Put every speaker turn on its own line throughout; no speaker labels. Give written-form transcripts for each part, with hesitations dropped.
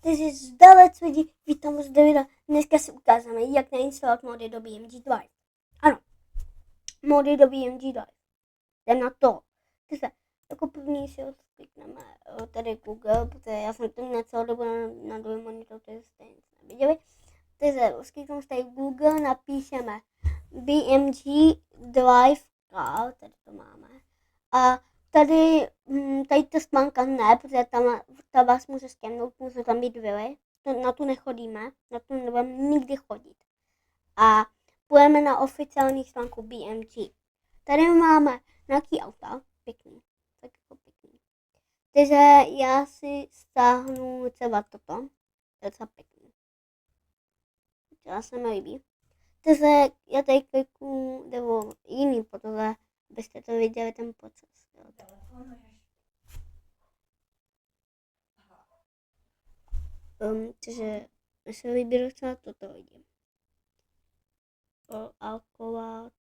Takže zdalec lidi, vítám vás do videa. Dneska si ukázíme, jak nainstalovat mody do BMG Drive. Ano, mody do BMG Drive. Jdem na to. Takže jako první si odklikneme tady Google, protože já jsem to celou dobu na druhém monitoru, to jste nic neviděli. Takže odklikneme tady Google, napíšeme BMG Drive Cloud, tady to máme. A tady ta stránka ne, protože ta vás může skemnout, může tam být vily. Na tu nechodíme, na tu nebudeme nikdy chodit. A půjdeme na oficiální stránku BMG. Tady máme nějaký auta, pěkný, tak jako pěkný. Takže já si stáhnu třeba toto, to je docela pěkný. To se mi líbí. Takže já tady kliknu, nebo jiný, protože abyste to viděli ten proces. Takže mi se líbí docela toto lidi. Alkovat,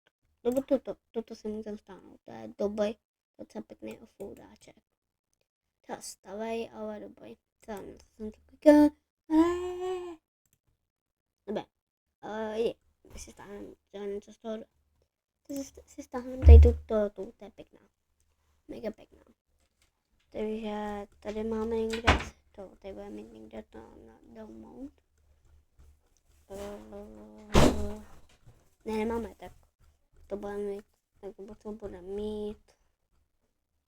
nebo toto si můžem stáhnout, to je dobrý, docela pěkný ofoudáček. Třeba stavej, ale dobrý. Třeba jsem to klikal. Dobré, je, my si stáhneme něco z toho. Takže si stáhneme tady tu, to je pěkná. Mega pěkná. Takže tady máme někde to, tady budeme mít někde to na download. Ne, nemáme, tak to budeme mít, nebo to budeme mít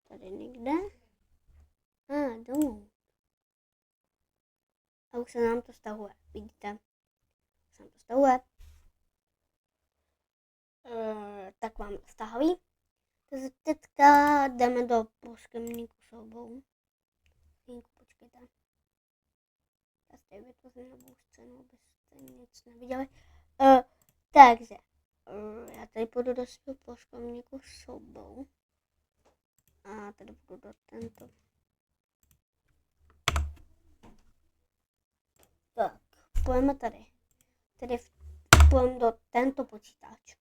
tady někde. Download. A už se nám to stahuje, vidíte? Už se nám to stahuje. Tak vám to stahují. Takže teďka jdeme do poškodníku soubou. Počkejte. Já si tady vytvořím novou scénu, abyste nic neviděli. Takže já tady půjdu do svého poškodníku soubou. A tady půjdu do tento. Tak, půjdeme tady. Tady půjdeme do tento počítač.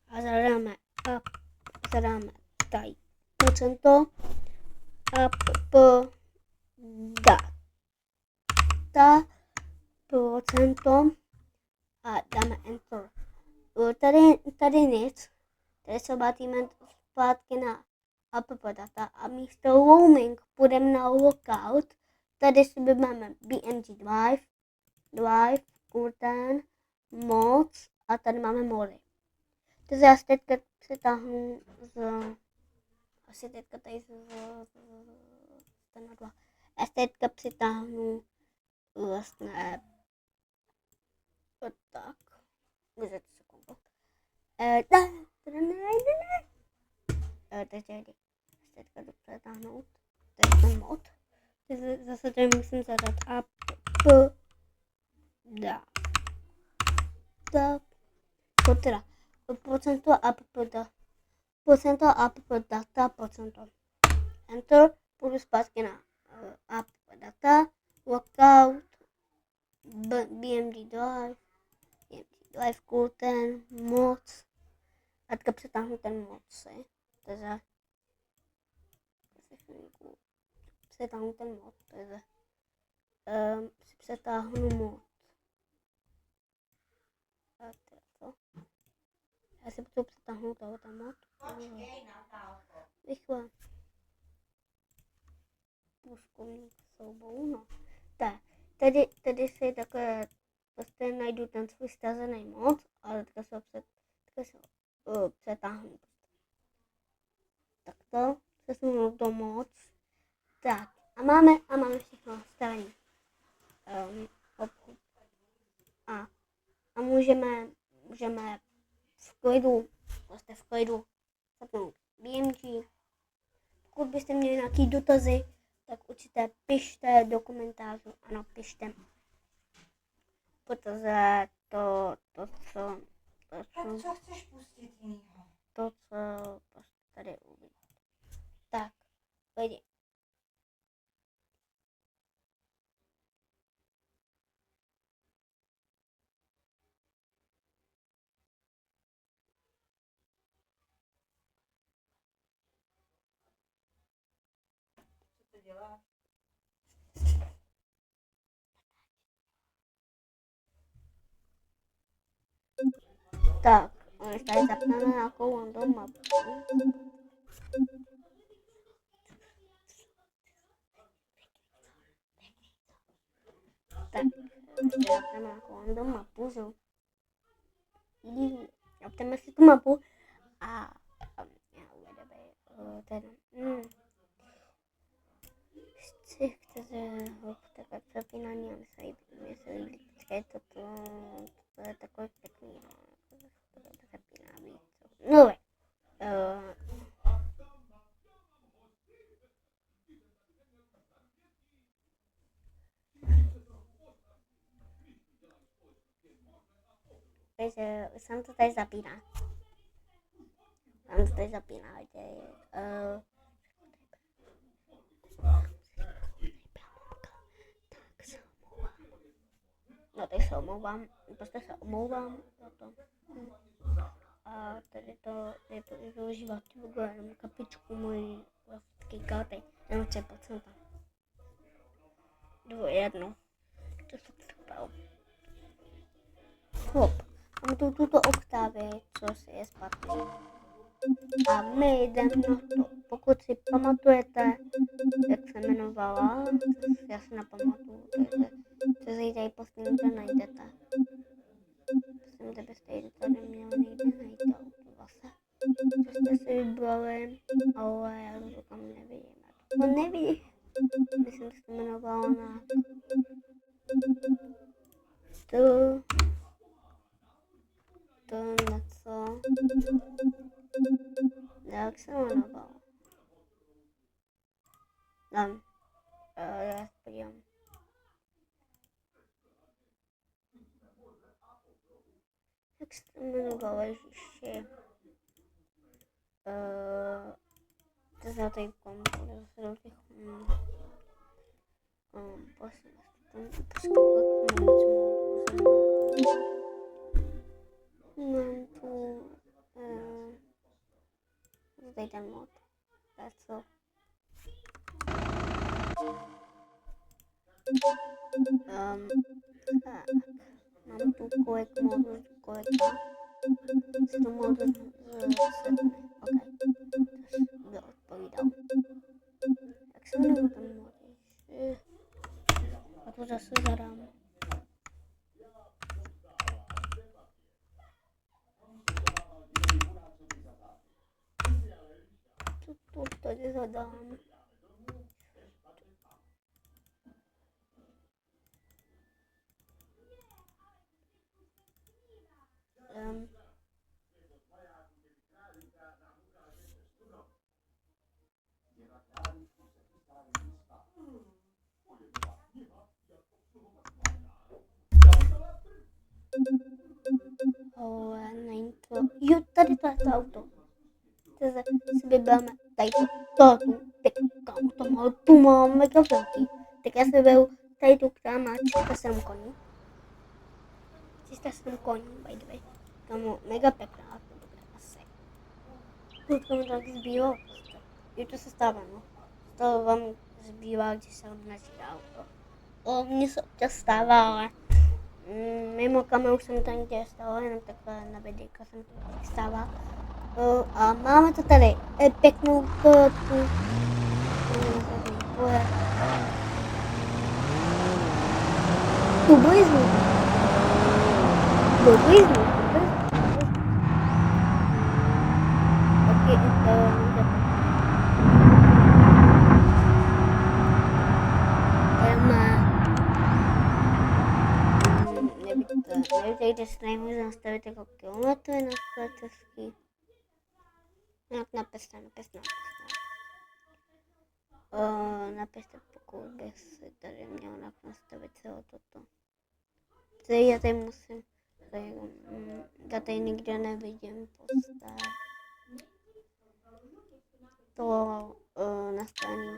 A zadáme tady procento data procento a dáme enter. Tady nic. Tady se obrátíme zpátky na app data a místo roaming půjdeme na lookout. Tady si máme BMG Drive, Curtain, Mods a tady máme mody. Takže já si teďka přitáhnu asi teďka tady já si teďka přitáhnu vlastně tak. Můžete sekundu. Takže teďka to přetáhnout. To je ten mod. Zase tady musím zadat teda procento procento. Enter, půjdu zpátky na app data, lookout, BMG Drive, Curtain, mods. A teďka přetáhnu ten mods, takže přetáhnu ten mod, takže si přetáhnu mod. A to. Já si budu přetáhnout tohoto mod. Rychle. Průzkumník soubou, no. Tak, tady si takhle prostě najdu ten svůj stažený mod, ale teďka se přetáhnu. Takto, přesunu do mod. Tak, a máme všechno nastavené. A můžeme v klidu zapnout BMG. Pokud byste měli nějaký dotazy, tak určitě pište do komentářů, ano, pište. Protože
Co chceš pustit jinýho?
To, co tady uvidíte. Tak, lidi.
Co to děláš?
Tak, tady zapneme nějakou random mapu. Tak, zapneme nějakou random mapu, že? Zapneme si tu mapu a já uvedeme ten chcete ho takhle přepínání a mi se líbí, je to je takový pěkný, no, to přepíná víc. No, takže jsem to tady zapíná. No, teď se omlouvám, za to. A tady to je využívat jenom kapičku mojí vlastní karty, jenom 3%. Jedno. To se připal. Hop, mám tu tuto oktávy, co si je špatný. A my jdeme na to. Pokud si pamatujete, jak se jmenovala, já si nepamatuju, takže co si tady prostě nikde najdete. Myslím, že byste ji tady měli někde najít to auto zase. Co jste si vybrali, ale já to tam nevidím. To nevidím. Myslím, že se jmenovala na to něco. Jak se jmenovala? Tam. Já se podívám. Jak se to jmenovala, ježiši? To se tady komputer, to se do těch... Prosím, tam přeskakovat mám tu... tady ten mod. Tak co? Tak. Mám tu kolik modů, kolika. Se to modu sedmi. Ok. To odpovídal. Jak se jmenuje ten mod? A to zase zadám. To tady zadám. Ale není to... Jo, tady to je to auto. Takže si vybereme tady tu pěknou, tu mám mega velký. Tak já si vyberu tady tu, která má 307 koní. 307 koní, by the way. Tomu mega pěkná, to bude asi. Kolik mi to taky zbývalo prostě. Jo, to se stává, no. To vám zbývá, když se odnesí auto. Mně se občas stává, ale mimo kameru jsem to nikdy stalo, jenom takhle na videjka jsem to vždycky stává. A máme to tady pěknou tu bliznu. Taky nevíte, jestli nemůžu nastavit jako kilometry na letecký. Nějak napište. Napište, pokud bych si tady měl nastavit celé toto. Já tady musím, já tady nikde nevidím prostě to nastavení.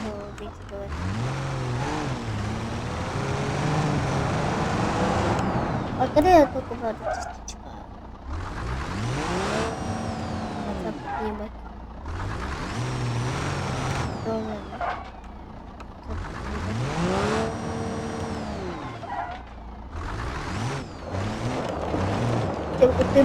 to víc důležité. A tady je taková ta cestička. Tak pěkně bajka. Dole. Ty.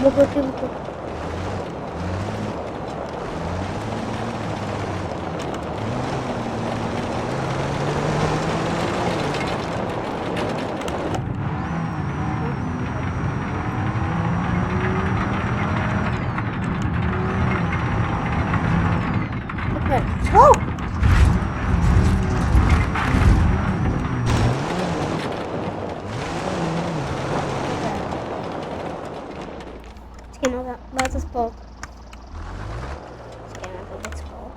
Wow! Počkej, no, dá to spolu. Počkej, no, to být spolu.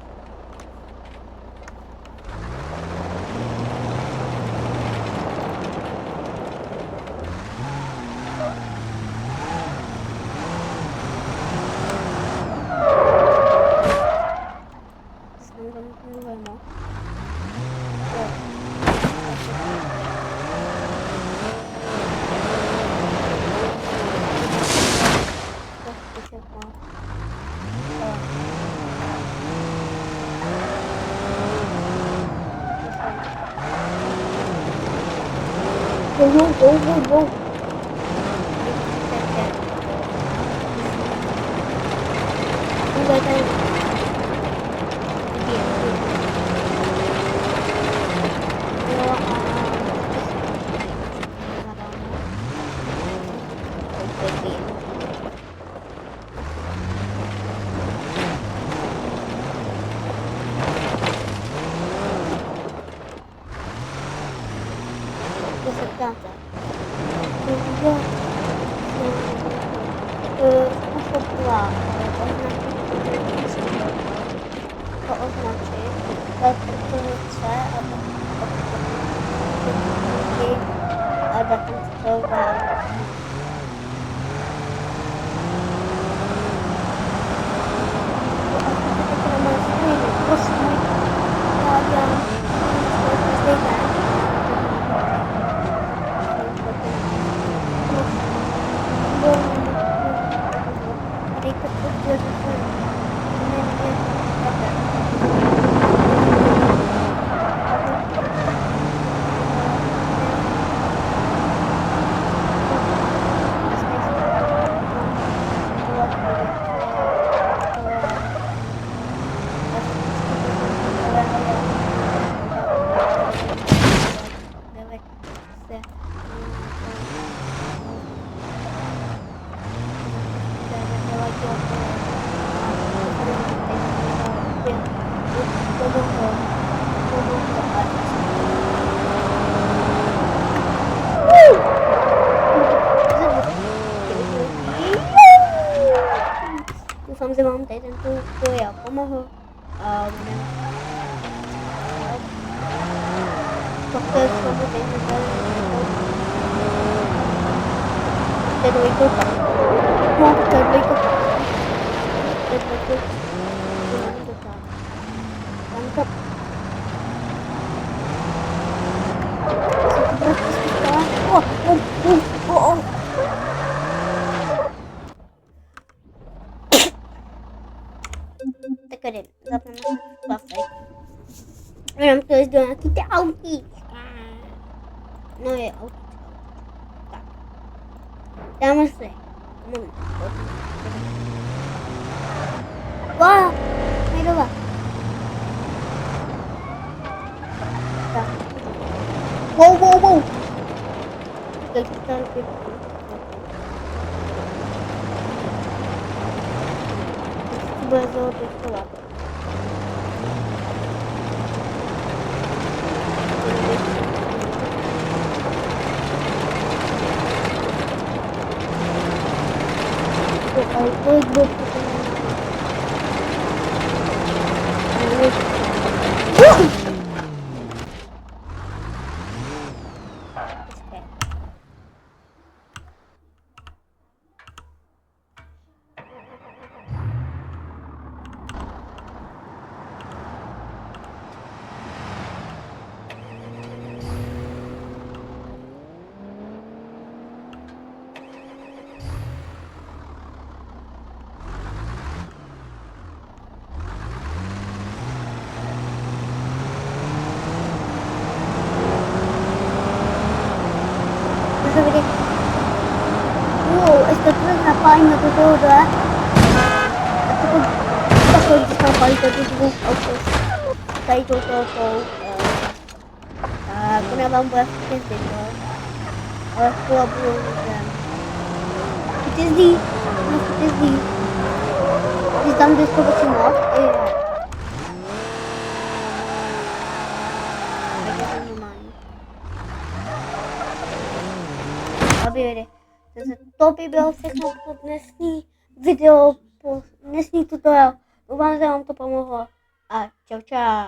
Go. To oznaczy, że to nie chce, a da tym spróbować. Doufám, že vám tady tento tutoriál pomohl. Takto je samozřejmě to je dvojka. No, to je dvojka. To je dvojka. Tam to. Tak jdem, zapneme spafek. Jenom to jest do nějaký ty autíčka. No je autíčka. Tak. Dáme si. Wow, nejdova. Tak. Wow. Tak to tady pěkně. Bude zoopětkovat. spálíme do tohohle. Takhle, když tam pálíte do dvou autů. Tady touto. Tak, ona vám bude jezdit, no. Ale chvíla budou zem. Furt jezdí. No, furt jezdí. Když dám diskovací mod, tak je to normální. To by bylo všechno pro dnešní video, pro dnešní tutoriál. Doufám, že vám to pomohlo. A čau čau.